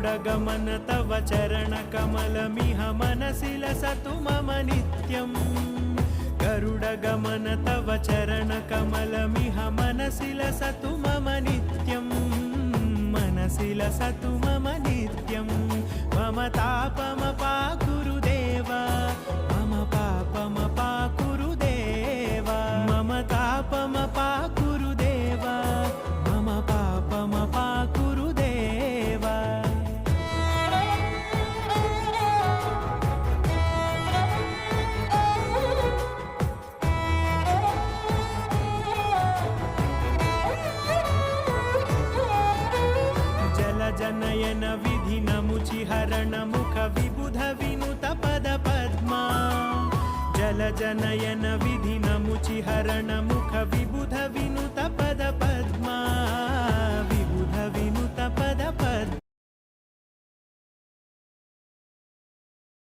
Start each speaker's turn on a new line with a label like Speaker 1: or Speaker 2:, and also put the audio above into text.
Speaker 1: गरुडगमन तव चरणकमलमिह मनसि लसतु मम नित्यम् गरुडगमन तव चरणकमलमिह मनसि लसतु मम नित्यम् मनसि लसतु मम नित्यम् मम तापमपाकुरु देव मम पापमपाकुरु देव मम तापमपाकुरु देव मम पापमपाकुरु देव जनयन विधिनमुचिहरण मुख विबुध विनुत पद पद्मा जल जनयन विधिनमुचिहरण मुख विबुध विनुत पद पद्मा